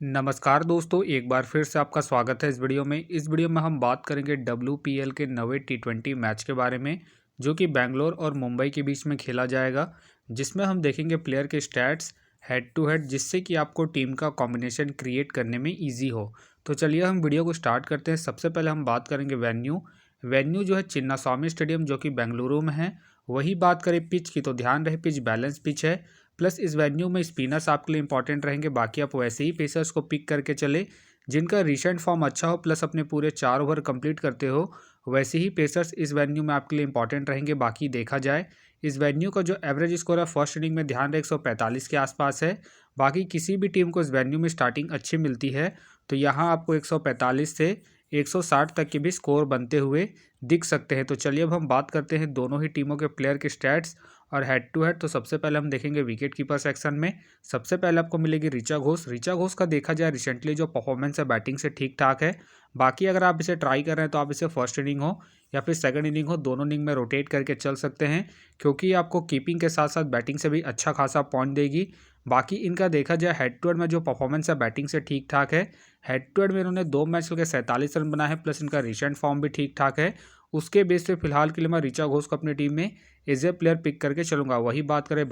नमस्कार दोस्तों, एक बार फिर से आपका स्वागत है इस वीडियो में। इस वीडियो में हम बात करेंगे WPL के नवे T20 मैच के बारे में, जो कि बेंगलोर और मुंबई के बीच में खेला जाएगा, जिसमें हम देखेंगे प्लेयर के स्टैट्स हेड टू हेड, जिससे कि आपको टीम का कॉम्बिनेशन क्रिएट करने में ईजी हो। तो चलिए हम वीडियो को स्टार्ट करते हैं। सबसे पहले हम बात करेंगे वेन्यू जो है चिन्नास्वामी स्टेडियम, जो कि बेंगलुरु में है। वही बात करें पिच की, तो ध्यान रहे पिच बैलेंस पिच है। प्लस इस वेन्यू में स्पिनर्स आपके लिए इंपॉर्टेंट रहेंगे। बाकी आप वैसे ही पेसर्स को पिक करके चले जिनका रिसेंट फॉर्म अच्छा हो, प्लस अपने पूरे 4 ओवर कंप्लीट करते हो। वैसे ही पेसर्स इस वेन्यू में आपके लिए इंपॉर्टेंट रहेंगे। बाकी देखा जाए इस वेन्यू का जो एवरेज स्कोर है फर्स्ट इनिंग में ध्यान रहे 145 के आसपास है। बाकी किसी भी टीम को इस वेन्यू में स्टार्टिंग अच्छी मिलती है, तो यहाँ आपको 145 से 160 तक के भी स्कोर बनते हुए दिख सकते हैं। तो चलिए अब हम बात करते हैं दोनों ही टीमों के प्लेयर के स्टैट्स और हेड टू हेड। तो सबसे पहले हम देखेंगे विकेट कीपर सेक्शन में। सबसे पहले आपको मिलेगी ऋचा घोष। ऋचा घोष का देखा जाए रिसेंटली जो परफॉर्मेंस है बैटिंग से ठीक ठाक है। बाकी अगर आप इसे ट्राई कर रहे हैं तो आप इसे फर्स्ट इनिंग हो या फिर सेकंड इनिंग हो, दोनों इनिंग में रोटेट करके चल सकते हैं, क्योंकि आपको कीपिंग के साथ साथ बैटिंग से भी अच्छा खासा पॉइंट देगी। बाकी इनका देखा जाए हेड टू हेड में जो परफॉर्मेंस है बैटिंग से ठीक ठाक है। हेड टू हेड में इन्होंने 2 मैच खेल के 47 रन बनाए हैं, प्लस इनका रिसेंट फॉर्म भी ठीक ठाक है। उसके बेस पे फिलहाल के लिए मैं ऋचा घोष को अपनी टीम में एज ए प्लेयर पिक करके चलूंगा। वही बात करें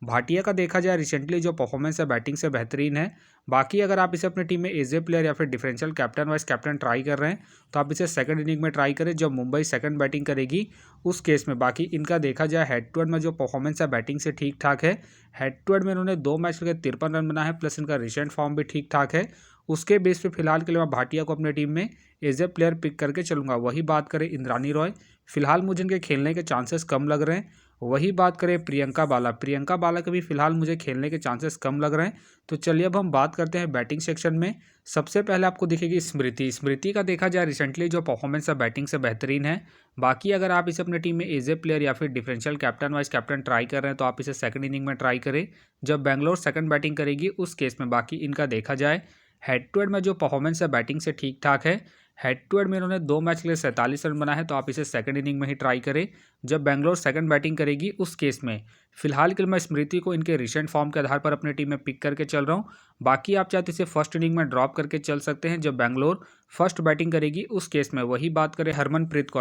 भाटिया का देखा जाए रिसेंटली जो परफॉर्मेंस है बैटिंग से बेहतरीन है। बाकी अगर आप इसे अपनी टीम में एज ए प्लेयर या फिर differential captain vice captain try कर रहे हैं तो आप इसे सेकंड इनिंग में ट्राई करें जब मुंबई सेकंड बैटिंग करेगी उस केस में। बाकी इनका देखा जाए हेड टू हेड में जो परफॉर्मेंस है बैटिंग से ठीक ठाक है। हेड टू हेड में इन्होंने 2 मैच खेल के 53 रन बनाए हैं, प्लस इनका रिसेंट फॉर्म भी ठीक ठाक है। उसके बेस पे फिलहाल के लिए मैं भाटिया को अपनी टीम में एज ए प्लेयर पिक करके चलूंगा। वही बात करें इंद्रानी रॉय, फिलहाल मुझे इनके खेलने के चांसेस कम लग रहे हैं। वही बात करें प्रियंका बाला के भी फिलहाल मुझे खेलने के चांसेस कम लग रहे हैं। तो चलिए अब हम बात करते हैं बैटिंग सेक्शन में। सबसे पहले आपको दिखेगी स्मृति का देखा जाए रिसेंटली जो परफॉर्मेंस है बैटिंग से बेहतरीन है। बाकी अगर आप इसे अपनी टीम में एज ए प्लेयर या फिर differential captain vice captain try कर रहे हैं तो आप इसे सेकंड इनिंग में ट्राई करें जब बेंगलोर सेकंड बैटिंग करेगी उस केस में। बाकी इनका देखा जाए हेड टू हेड में जो परफॉर्मेंस है बैटिंग से ठीक ठाक है। हेड टू हेड में इन्होंने 2 मैच के लिए 47 रन बनाए हैं, तो आप इसे सेकंड इनिंग में ही ट्राई करें जब बेंगलोर सेकंड बैटिंग करेगी उस केस में। फिलहाल के लिए मैं स्मृति को इनके रिसेंट फॉर्म के आधार पर अपनी टीम में पिक करके चल रहा हूँ। बाकी आप चाहे तो इसे फर्स्ट इनिंग में ड्रॉप करके चल सकते हैं जब बेंगलोर फर्स्ट बैटिंग करेगी उस केस में। वही बात करें हरमनप्रीत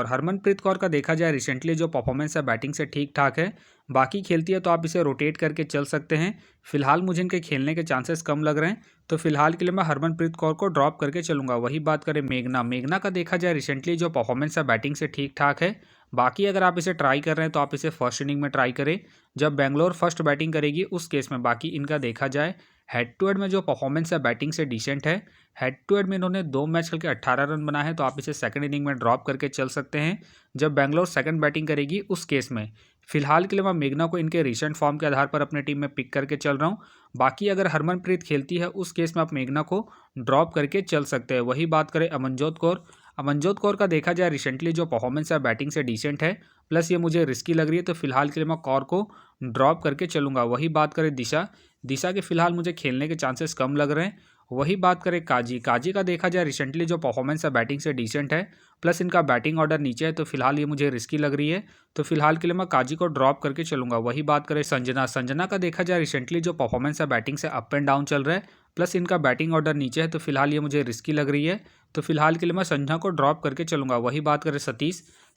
कौर का देखा जाए रिसेंटली जो परफॉर्मेंस है बैटिंग से ठीक ठाक है। बाकी खेलती है तो आप इसे रोटेट करके चल सकते हैं। फिलहाल मुझे इनके खेलने के चांसेस कम लग रहे हैं, तो फिलहाल के लिए मैं हरमनप्रीत कौर को ड्रॉप करके चलूंगा। वही बात करें मेघना का देखा जाए रिसेंटली जो परफॉर्मेंस है बैटिंग से ठीक ठाक है। बाकी अगर आप इसे ट्राई कर रहे हैं तो आप इसे फर्स्ट इनिंग में ट्राई करें जब बेंगलोर फर्स्ट बैटिंग करेगी उस केस में। बाकी इनका देखा जाए हेड टू हेड में जो परफॉर्मेंस है बैटिंग से डिसेंट है। हेड टू हेड में इन्होंने 2 मैच खेल के 18 रन बनाए हैं, तो आप इसे सेकंड इनिंग में ड्रॉप करके चल सकते हैं जब बेंगलोर सेकंड बैटिंग करेगी उस केस में। फिलहाल के लिए मैं मेघना को इनके रिसेंट फॉर्म के आधार पर अपने टीम में पिक करके चल रहा हूँ। बाकी अगर हरमनप्रीत खेलती है उस केस में आप मेघना को ड्रॉप करके चल सकते हैं। वही बात करें अमनजोत कौर का देखा जाए रिसेंटली जो परफॉर्मेंस है बैटिंग से डिसेंट है, प्लस ये मुझे रिस्की लग रही है, तो फिलहाल के लिए मैं कौर को ड्रॉप करके चलूंगा। वही बात करें दिशा के फिलहाल मुझे खेलने के चांसेस कम लग रहे हैं। वही बात करें काजी का देखा जाए रिसेंटली जो परफॉर्मेंस है बैटिंग से डिसेंट है, प्लस इनका बैटिंग ऑर्डर नीचे है, तो फिलहाल ये मुझे रिस्की लग रही है, तो फिलहाल के लिए मैं काजी को ड्रॉप करके चलूंगा। वही बात करें संजना का देखा जाए रिसेंटली जो परफॉर्मेंस है बैटिंग से अप एंड डाउन चल रहा है, प्लस इनका बैटिंग ऑर्डर नीचे है, तो फिलहाल ये मुझे रिस्की लग रही है, तो फिलहाल के लिए मैं संजना को ड्रॉप करके चलूंगा। वही बात करें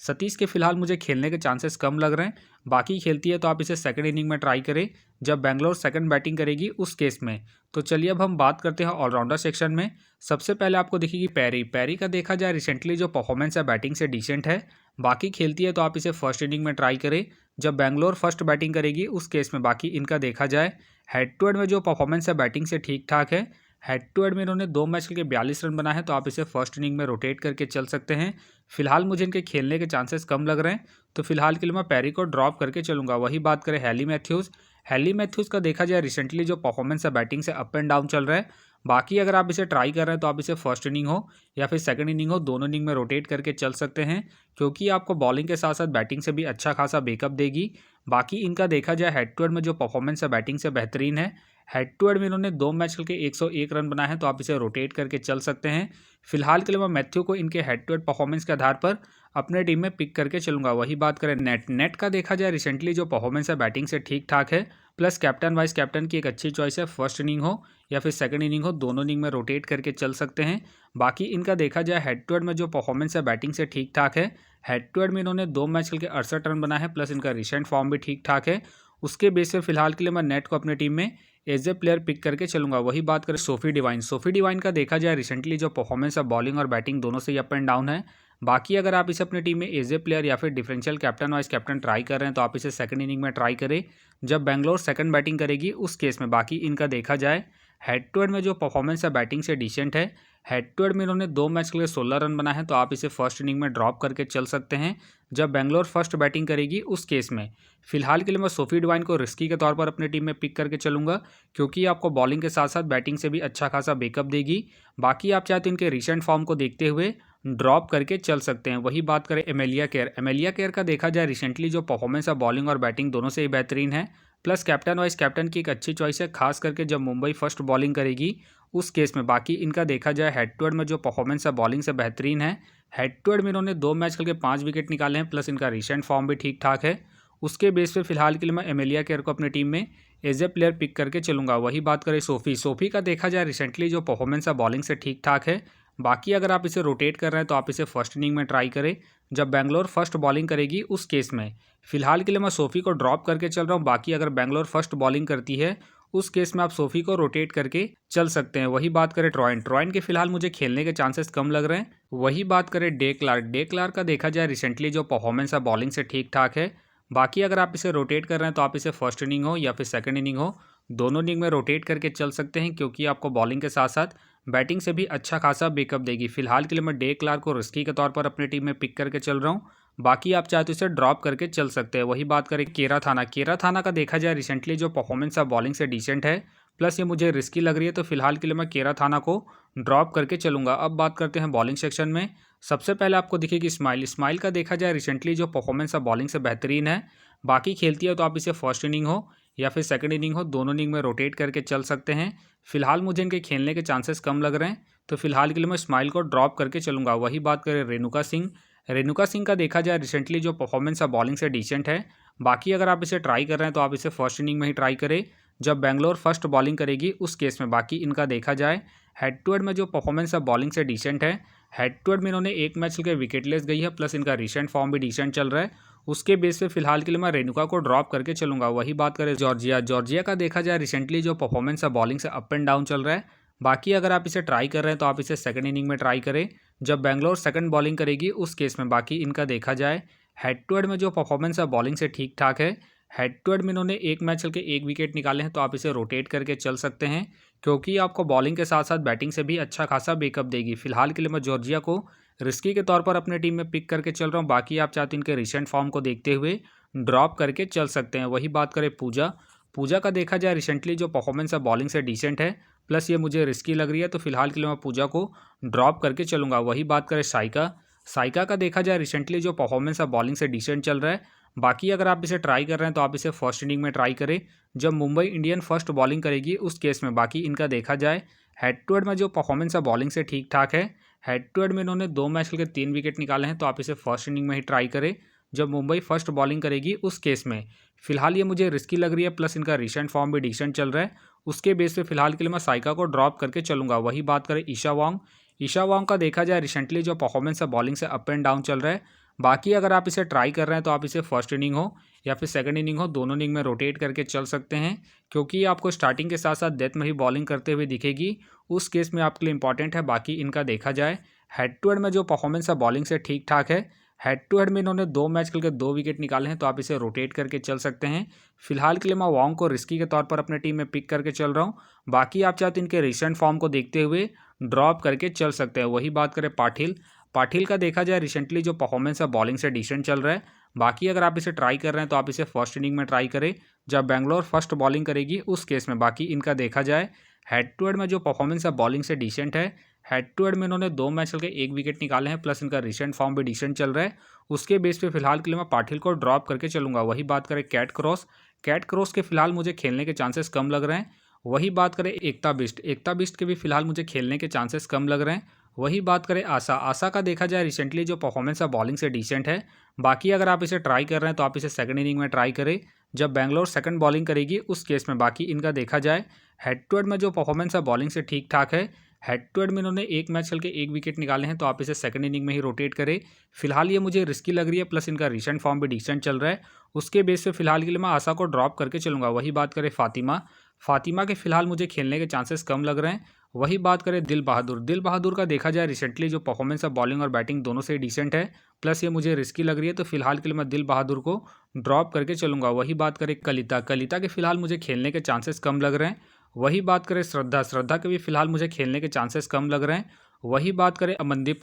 सतीश के फिलहाल मुझे खेलने के चांसेस कम लग रहे हैं। बाकी खेलती है तो आप इसे सेकंड इनिंग में ट्राई करें जब बेंगलोर सेकंड बैटिंग करेगी उस केस में। तो चलिए अब हम बात करते हैं ऑलराउंडर सेक्शन में। सबसे पहले आपको दिखेगी पैरी का देखा जाए रिसेंटली जो परफॉर्मेंस है बैटिंग से डिसेंट है। बाकी खेलती है तो आप इसे फर्स्ट इनिंग में ट्राई करें जब बेंगलोर फर्स्ट बैटिंग करेगी उस केस में। बाकी इनका देखा जाए हेड टू हेड में जो परफॉर्मेंस है बैटिंग से ठीक ठाक है। हेड टू हेड में इन्होंने 2 मैच खेल के 42 रन बनाए हैं, तो आप इसे फर्स्ट इनिंग में रोटेट करके चल सकते हैं। फिलहाल मुझे इनके खेलने के चांसेस कम लग रहे हैं, तो फिलहाल के लिए मैं पैरी को ड्रॉप करके चलूंगा। वही बात करें हैली मैथ्यूज़ का देखा जाए रिसेंटली जो परफॉर्मेंस है बैटिंग से अप एंड डाउन चल रहा है। बाकी अगर आप इसे ट्राई कर रहे हैं तो आप इसे फर्स्ट इनिंग हो या फिर सेकंड इनिंग हो, दोनों इनिंग में रोटेट करके चल सकते हैं, क्योंकि आपको बॉलिंग के साथ साथ बैटिंग से भी अच्छा खासा बैकअप देगी। बाकी इनका देखा जाए हेड टू हेड में जो परफॉर्मेंस है बैटिंग से बेहतरीन है। हेड टू हेड में इन्होंने 2 मैच खेल के 101 रन बनाए हैं, तो आप इसे रोटेट करके चल सकते हैं। फिलहाल के लिए मैं मैथ्यू को इनके हेड टू हेड परफॉर्मेंस के आधार पर अपने टीम में पिक करके चलूंगा। वही बात करें नेट का देखा जाए रिसेंटली जो परफॉर्मेंस है बैटिंग से ठीक ठाक है। प्लस कैप्टन वाइस कैप्टन की एक अच्छी चॉइस है। फर्स्ट इनिंग हो या फिर सेकंड इनिंग हो, दोनों इनिंग में रोटेट करके चल सकते हैं। बाकी इनका देखा जाए हेड टू हेड में जो परफॉर्मेंस है बैटिंग से ठीक ठाक है। हेड टू हेड में इन्होंने 2 मैच खेल के 68 रन बनाए हैं, प्लस इनका रिसेंट फॉर्म भी ठीक ठाक है। उसके बेस पे फिलहाल के लिए मैं नेट को अपनी टीम में एज ए प्लेयर पिक करके चलूंगा। वही बात करें सोफी डिवाइन, सोफी डिवाइन का देखा जाए रिसेंटली जो परफॉर्मेंस है बॉलिंग और बैटिंग दोनों से ही अप एंड डाउन है। बाकी अगर आप इसे अपनी टीम में एज ए प्लेयर या फिर differential captain vice captain try कर रहे हैं तो आप इसे सेकंड इनिंग में ट्राई करें जब बेंगलोर सेकंड बैटिंग करेगी उस केस में। बाकी इनका देखा जाए हेड टू हेड में जो परफॉर्मेंस है बैटिंग से डिसेंट है। हेड टू हेड में इन्होंने 2 मैच के लिए 16 रन बनाए हैं, तो आप इसे फर्स्ट इनिंग में ड्रॉप करके चल सकते हैं जब बेंगलोर फर्स्ट बैटिंग करेगी उस केस में। फिलहाल के लिए मैं सोफी डिवाइन को रिस्की के तौर पर अपनी टीम में पिक करके चलूंगा, क्योंकि आपको बॉलिंग के साथ साथ बैटिंग से भी अच्छा खासा बैकअप देगी। बाकी आप चाहे तो इनके रिसेंट फॉर्म को देखते हुए ड्रॉप करके चल सकते हैं। वही बात करें एमेलिया केयर, एमेलिया केयर का देखा जाए रिसेंटली जो परफॉर्मेंस है बॉलिंग और बैटिंग दोनों से ही बेहतरीन है। प्लस कैप्टन वाइस कैप्टन की एक अच्छी चॉइस है, खास करके जब मुंबई फर्स्ट बॉलिंग करेगी उस केस में। बाकी इनका देखा जाए हेड टू हेड में जो परफॉर्मेंस है बॉलिंग से बेहतरीन है। हेड टू हेड में इन्होंने 2 मैच खेल के 5 विकेट निकाले हैं, प्लस इनका रिसेंट फॉर्म भी ठीक ठाक है। उसके बेस पे फिलहाल के लिए मैं एमेलिया केयर को अपनी टीम में एज ए प्लेयर पिक करके चलूंगा। वही बात करें सोफी, सोफी का देखा जाए रिसेंटली जो परफॉर्मेंस है बॉलिंग से ठीक ठाक है। बाकी अगर आप इसे रोटेट कर रहे हैं तो आप इसे फर्स्ट इनिंग में ट्राई करें जब बेंगलोर फर्स्ट बॉलिंग करेगी उस केस में। फिलहाल के लिए मैं सोफी को ड्रॉप करके चल रहा हूँ। बाकी अगर बेंगलोर फर्स्ट बॉलिंग करती है उस केस में आप सोफी को रोटेट करके चल सकते हैं। वही बात करें ट्रॉयन, ट्रॉयन के फिलहाल मुझे खेलने के चांसेस कम लग रहे हैं। वही बात करें डे क्लार्क, डे क्लार्क का देखा जाए रिसेंटली जो परफॉर्मेंस है बॉलिंग से ठीक ठाक है। बाकी अगर आप इसे रोटेट कर रहे हैं तो आप इसे फर्स्ट इनिंग हो या फिर सेकंड इनिंग हो, दोनों इनिंग में रोटेट करके चल सकते हैं, क्योंकि आपको बॉलिंग के साथ साथ बैटिंग से भी अच्छा खासा बैकअप देगी। फिलहाल के लिए मैं डे क्लार्क को रिस्की के तौर पर अपनी टीम में पिक करके चल रहा हूँ। बाकी आप चाहे तो इसे ड्रॉप करके चल सकते हैं। वही बात करें केरा थाना, केरा थाना का देखा जाए रिसेंटली जो परफॉर्मेंस है बॉलिंग से डिसेंट है, प्लस ये मुझे रिस्की लग रही है, तो फिलहाल के लिए मैं केरा थाना को ड्रॉप करके चलूंगा। अब बात करते हैं बॉलिंग सेक्शन में। सबसे पहले आपको दिखेगी स्माइल, स्माइल का देखा जाए रिसेंटली जो परफॉर्मेंस है बॉलिंग से बेहतरीन है। बाकी खेलती है तो आप इसे फर्स्ट इनिंग हो या फिर सेकंड इनिंग हो, दोनों इनिंग में रोटेट करके चल सकते हैं। फिलहाल मुझे इनके खेलने के चांसेस कम लग रहे हैं, तो फिलहाल के लिए मैं स्माइल को ड्रॉप करके चलूंगा। वही बात करें रेणुका सिंह, रेणुका सिंह का देखा जाए रिसेंटली जो परफॉर्मेंस है बॉलिंग से डिसेंट है। बाकी अगर आप इसे ट्राई कर रहे हैं तो आप इसे फर्स्ट इनिंग में ही ट्राई करें जब बेंगलोर फर्स्ट बॉलिंग करेगी उस केस में। बाकी इनका देखा जाए हेड टू हेड में जो परफॉर्मेंस है बॉलिंग से डिसेंट है। हेड टू हेड में इन्होंने 1 मैच के विकेटलेस गई है, प्लस इनका रिसेंट फॉर्म भी डिसेंट चल रहा है। उसके बेस पे फिलहाल के लिए मैं रेणुका को ड्रॉप करके चलूंगा। वही बात करें जॉर्जिया, जॉर्जिया का देखा जाए रिसेंटली जो परफॉर्मेंस है बॉलिंग से अप एंड डाउन चल रहा है। बाकी अगर आप इसे ट्राई कर रहे हैं तो आप इसे सेकंड इनिंग में ट्राई करें जब बेंगलोर सेकंड बॉलिंग करेगी उस केस में। बाकी इनका देखा जाए हेड टू हेड में जो परफॉर्मेंस है बॉलिंग से ठीक ठाक है। हेड टू हेड में इन्होंने 1 मैच चल के 1 विकेट निकाले हैं, तो आप इसे रोटेट करके चल सकते हैं, क्योंकि आपको बॉलिंग के साथ साथ बैटिंग से भी अच्छा खासा बैकअप देगी। फिलहाल के लिए मैं जॉर्जिया को रिस्की के तौर पर अपने टीम में पिक करके चल रहा हूँ। बाकी आप चाहते हैं इनके रिसेंट फॉर्म को देखते हुए ड्रॉप करके चल सकते हैं। वही बात करें पूजा, पूजा का देखा जाए रिसेंटली जो परफॉर्मेंस है बॉलिंग से डिसेंट है, प्लस ये मुझे रिस्की लग रही है, तो फिलहाल के लिए मैं पूजा को ड्रॉप करके चलूंगा। वही बात करें साइका, साइका का देखा जाए रिसेंटली जो परफॉर्मेंस है बॉलिंग से डिसेंट चल रहा है। बाकी अगर आप इसे ट्राई कर रहे हैं तो आप इसे फर्स्ट इनिंग में ट्राई करें जब मुंबई इंडियन फर्स्ट बॉलिंग करेगी उस केस में। बाकी इनका देखा जाए हेड टू हेड में जो परफॉर्मेंस है बॉलिंग से ठीक ठाक है। हेड टू हेड में इन्होंने 2 मैच के 3 विकेट निकाले हैं, तो आप इसे फर्स्ट इनिंग में ही ट्राई करें जब मुंबई फर्स्ट बॉलिंग करेगी उस केस में। फिलहाल ये मुझे रिस्की लग रही है, प्लस इनका रिसेंट फॉर्म भी डिसेंट चल रहा है। उसके बेस पे फिलहाल के लिए मैं साइका को ड्रॉप करके चलूंगा। वही बात करें ईशा वांग, ईशा वांग का देखा जाए रिसेंटली जो परफॉर्मेंस है बॉलिंग से अप एंड डाउन चल रहा है। बाकी अगर आप इसे ट्राई कर रहे हैं तो आप इसे फर्स्ट इनिंग हो या फिर सेकंड इनिंग हो, दोनों इनिंग में रोटेट करके चल सकते हैं, क्योंकि आपको स्टार्टिंग के साथ साथ डेथ में ही बॉलिंग करते हुए दिखेगी। उस केस में आपके लिए इंपॉर्टेंट है। बाकी इनका देखा जाए हेड टू हेड में जो परफॉर्मेंस है बॉलिंग से ठीक ठाक है। हेड टू हेड में इन्होंने 2 मैच खेल के 2 विकेट निकाले हैं, तो आप इसे रोटेट करके चल सकते हैं। फिलहाल के लिए मैं वांग को रिस्की के तौर पर अपने टीम में पिक करके चल रहा हूँ। बाकी आप चाहते हैं इनके रिसेंट फॉर्म को देखते हुए ड्रॉप करके चल सकते हैं। वही बात करें पाटिल, पाटिल का देखा जाए रिसेंटली जो परफॉर्मेंस है बॉलिंग से डिसेंट चल रहा है। बाकी अगर आप इसे ट्राई कर रहे हैं तो आप इसे फर्स्ट इनिंग में ट्राई करें जब बेंगलोर फर्स्ट बॉलिंग करेगी उस केस में। बाकी इनका देखा जाए हेड टू हेड में जो परफॉर्मेंस है बॉलिंग से डिसेंट है। हेड टू हेड में इन्होंने 2 मैच खेल के 1 विकेट निकाले हैं, प्लस इनका रिसेंट फॉर्म भी डिसेंट चल रहा है। उसके बेस पे फिलहाल के लिए मैं पाटिल को ड्रॉप करके चलूंगा। वही बात करें कैट क्रॉस, कैट क्रॉस के फिलहाल मुझे खेलने के चांसेस कम लग रहे हैं। वही बात करें एकता बिस्ट, एकता बिस्ट के भी फिलहाल मुझे खेलने के चांसेस कम लग रहे हैं। वही बात करें आशा, आशा का देखा जाए रिसेंटली जो परफॉर्मेंस है बॉलिंग से डिसेंट है। बाकी अगर आप इसे ट्राई कर रहे हैं तो आप इसे सेकंड इनिंग में ट्राई करें जब बेंगलोर सेकंड बॉलिंग करेगी उस केस में। बाकी इनका देखा जाए हेड टू हेड में जो परफॉर्मेंस है बॉलिंग से ठीक ठाक है। हेड टू हेड में इन्होंने एक मैच खेल के 1 विकेट निकाले हैं, तो आप इसे सेकंड इनिंग में ही रोटेट करें। फिलहाल ये मुझे रिस्की लग रही है, प्लस इनका रिसेंट फॉर्म भी डिसेंट चल रहा है। उसके बेस पे फिलहाल के लिए मैं आशा को ड्रॉप करके चलूंगा। वही बात करें फातिमा के फिलहाल मुझे खेलने के चांसेस कम लग रहे हैं। वही बात करें दिल बहादुर का देखा जाए रिसेंटली जो परफॉर्मेंस है बॉलिंग और बैटिंग दोनों से डिसेंट है, प्लस ये मुझे रिस्की लग रही है, तो फिलहाल के लिए मैं दिल बहादुर को ड्रॉप करके चलूंगा। वही बात करें कलिता के फिलहाल मुझे खेलने के चांसेस कम लग रहे हैं। वही बात करें श्रद्धा के भी फिलहाल मुझे खेलने के चांसेस कम लग रहे हैं। वही बात करें अमनदीप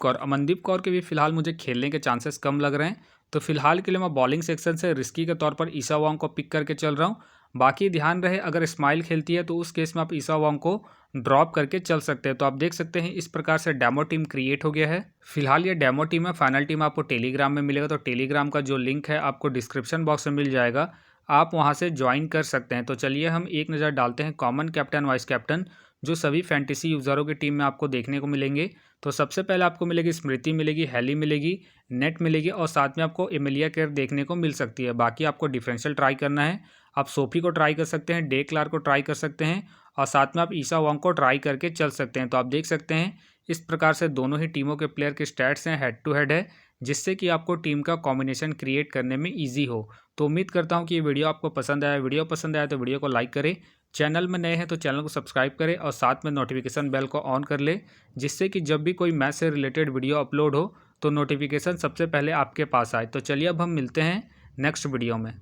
कौर के भी फिलहाल मुझे खेलने के चांसेस कम लग रहे हैं। तो फिलहाल के लिए मैं बॉलिंग सेक्शन से रिस्की के तौर पर ईशा वांग को पिक करके चल रहा हूँ। बाकी ध्यान रहे अगर स्माइल खेलती है तो उस केस में आप ईशा वांग को ड्रॉप करके चल सकते हैं। तो आप देख सकते हैं इस प्रकार से डेमो टीम क्रिएट हो गया है। फिलहाल ये डेमो टीम है, फाइनल टीम आपको टेलीग्राम में मिलेगा, तो टेलीग्राम का जो लिंक है आपको डिस्क्रिप्शन बॉक्स में मिल जाएगा, आप वहां से ज्वाइन कर सकते हैं। तो चलिए हम एक नज़र डालते हैं कॉमन कैप्टन वाइस कैप्टन जो सभी फैंटेसी यूज़रों की टीम में आपको देखने को मिलेंगे। तो सबसे पहले आपको मिलेगी स्मृति मिलेगी, हेली मिलेगी, नेट मिलेगी और साथ में आपको एमिलिया केयर देखने को मिल सकती है। बाकी आपको डिफरेंशियल ट्राई करना है, आप सोफी को ट्राई कर सकते हैं, डे क्लार्क को ट्राई कर सकते हैं और साथ में आप ईशा वांग को ट्राई करके चल सकते हैं। तो आप देख सकते हैं इस प्रकार से दोनों ही टीमों के प्लेयर के स्टैट्स हैं, हेड टू हेड है, जिससे कि आपको टीम का कॉम्बिनेशन क्रिएट करने में ईजी हो। तो उम्मीद करता हूँ कि ये वीडियो आपको पसंद आया। वीडियो पसंद आया तो वीडियो को लाइक करें, चैनल में नए हैं तो चैनल को सब्सक्राइब करें और साथ में नोटिफिकेशन बेल को ऑन कर ले, जिससे कि जब भी कोई मैच से रिलेटेड वीडियो अपलोड हो तो नोटिफिकेशन सबसे पहले आपके पास आए। तो चलिए अब हम मिलते हैं नेक्स्ट वीडियो में।